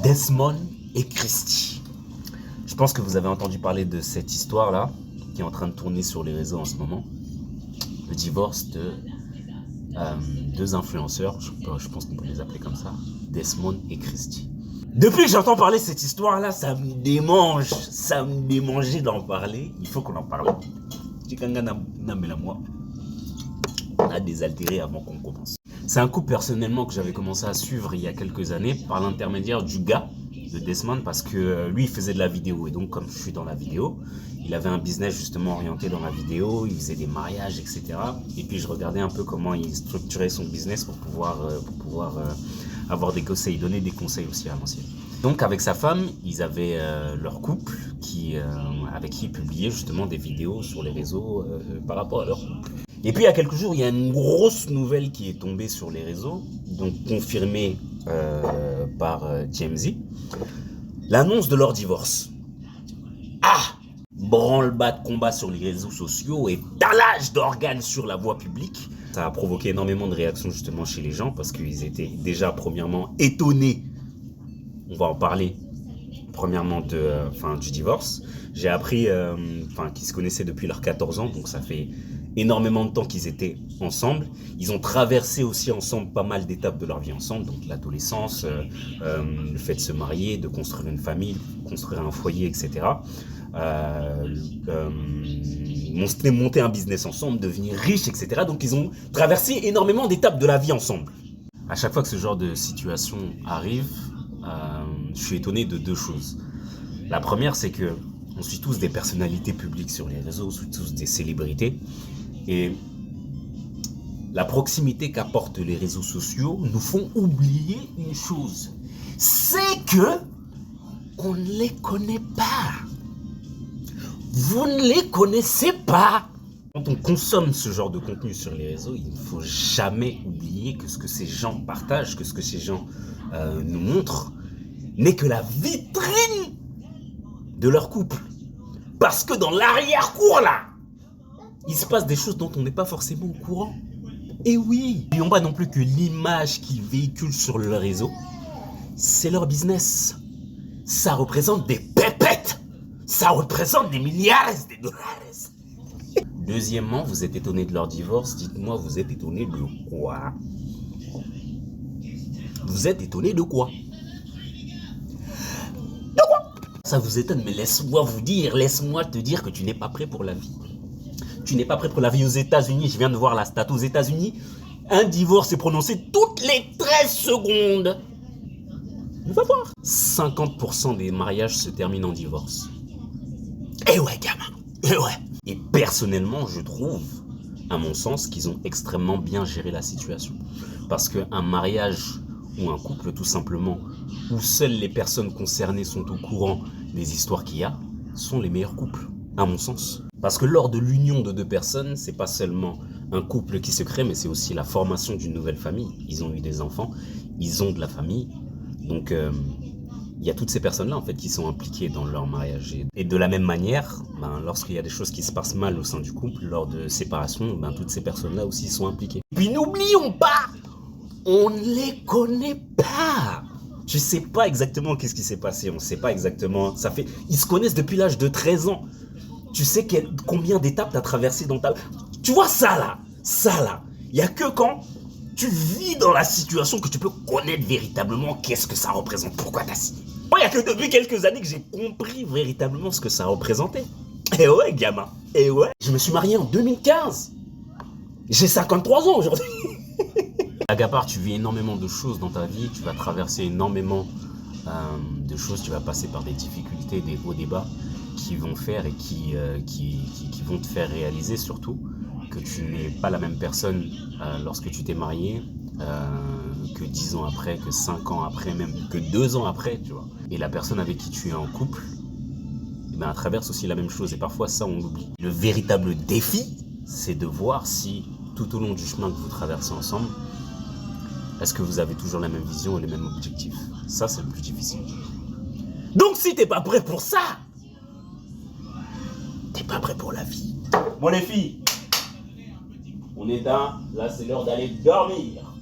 Desmond et Christie. Je pense que vous avez entendu parler de cette histoire-là, qui est en train de tourner sur les réseaux en ce moment. Le divorce de deux influenceurs, je pense qu'on peut les appeler comme ça, Desmond et Christie. Depuis que j'entends parler de cette histoire-là, ça me démangeait d'en parler. Il faut qu'on en parle. On a désaltéré avant qu'on commence. C'est un couple personnellement que j'avais commencé à suivre il y a quelques années par l'intermédiaire du gars de Desmond, parce que lui il faisait de la vidéo, et donc comme je suis dans la vidéo, il avait un business justement orienté dans la vidéo, il faisait des mariages, etc. Et puis je regardais un peu comment il structurait son business pour pouvoir avoir des conseils, donner des conseils aussi à l'ancienne. Donc avec sa femme, ils avaient leur couple avec qui ils publiaient justement des vidéos sur les réseaux par rapport à leur couple. Et puis il y a quelques jours, il y a une grosse nouvelle qui est tombée sur les réseaux, donc confirmée par TMZ, l'annonce de leur divorce. Ah! Branle-bas de combat sur les réseaux sociaux et dallage d'organes sur la voie publique. Ça a provoqué énormément de réactions justement chez les gens, parce qu'ils étaient déjà premièrement étonnés, on va en parler, premièrement du divorce. J'ai appris qu'ils se connaissaient depuis leurs 14 ans, donc ça fait énormément de temps qu'ils étaient ensemble. Ils ont traversé aussi ensemble pas mal d'étapes de leur vie ensemble, donc l'adolescence, le fait de se marier, de construire une famille, construire un foyer, etc. Monter un business ensemble, devenir riche, etc. Donc ils ont traversé énormément d'étapes de la vie ensemble. À chaque fois que ce genre de situation arrive, je suis étonné de deux choses. La première, c'est que on suit tous des personnalités publiques sur les réseaux, on suit tous des célébrités. Et la proximité qu'apportent les réseaux sociaux nous font oublier une chose. C'est que on ne les connaît pas. Vous ne les connaissez pas. Quand on consomme ce genre de contenu sur les réseaux, il ne faut jamais oublier que ce que ces gens partagent, que ce que ces gens nous montrent, n'est que la vitrine de leur couple. Parce que dans l'arrière-cour, là, il se passe des choses dont on n'est pas forcément au courant. Et oui, n'oublions pas non plus que l'image qu'ils véhiculent sur le réseau, c'est leur business. Ça représente des pépettes. Ça représente des milliards de dollars. Deuxièmement, vous êtes étonné de leur divorce. Dites-moi, vous êtes étonné de quoi? Vous êtes étonné de quoi? De quoi? Ça vous étonne, mais laisse-moi te dire que tu n'es pas prêt pour la vie. Tu n'es pas prêt pour la vie aux États-Unis. Je viens de voir la stat aux États-Unis. Un divorce est prononcé toutes les 13 secondes. On va voir. 50% des mariages se terminent en divorce. Eh ouais, gamin. Eh ouais. Et personnellement, je trouve, à mon sens, qu'ils ont extrêmement bien géré la situation. Parce qu'un mariage ou un couple, tout simplement, où seules les personnes concernées sont au courant des histoires qu'il y a, sont les meilleurs couples, à mon sens. Parce que lors de l'union de deux personnes, c'est pas seulement un couple qui se crée, mais c'est aussi la formation d'une nouvelle famille. Ils ont eu des enfants, ils ont de la famille. Donc, il y a toutes ces personnes-là, en fait, qui sont impliquées dans leur mariage. Et de la même manière, lorsqu'il y a des choses qui se passent mal au sein du couple, lors de séparation, toutes ces personnes-là aussi sont impliquées. Puis n'oublions pas, on ne les connaît pas. Je sais pas exactement qu'est-ce qui s'est passé, on sait pas exactement. Ils se connaissent depuis l'âge de 13 ans. Tu sais combien d'étapes tu as traversé dans ta... Tu vois ça là, il n'y a que quand tu vis dans la situation que tu peux connaître véritablement qu'est-ce que ça représente, pourquoi t'as signé. Moi, il n'y a que depuis quelques années que j'ai compris véritablement ce que ça représentait. Eh ouais, gamin, eh ouais. Je me suis marié en 2015. J'ai 53 ans aujourd'hui. À part, tu vis énormément de choses dans ta vie, tu vas traverser énormément de choses, tu vas passer par des difficultés, des hauts, des bas, qui vont faire et qui vont te faire réaliser surtout que tu n'es pas la même personne lorsque tu t'es marié, que 10 ans après, que 5 ans après, même que 2 ans après, tu vois. Et la personne avec qui tu es en couple, elle traverse aussi la même chose, et parfois ça on l'oublie. Le véritable défi, c'est de voir si tout au long du chemin que vous traversez ensemble, est-ce que vous avez toujours la même vision et les mêmes objectifs? Ça, c'est le plus difficile. Donc si t'es pas prêt pour ça, t'es pas prêt pour la vie. Bon les filles, on est là, c'est l'heure d'aller dormir.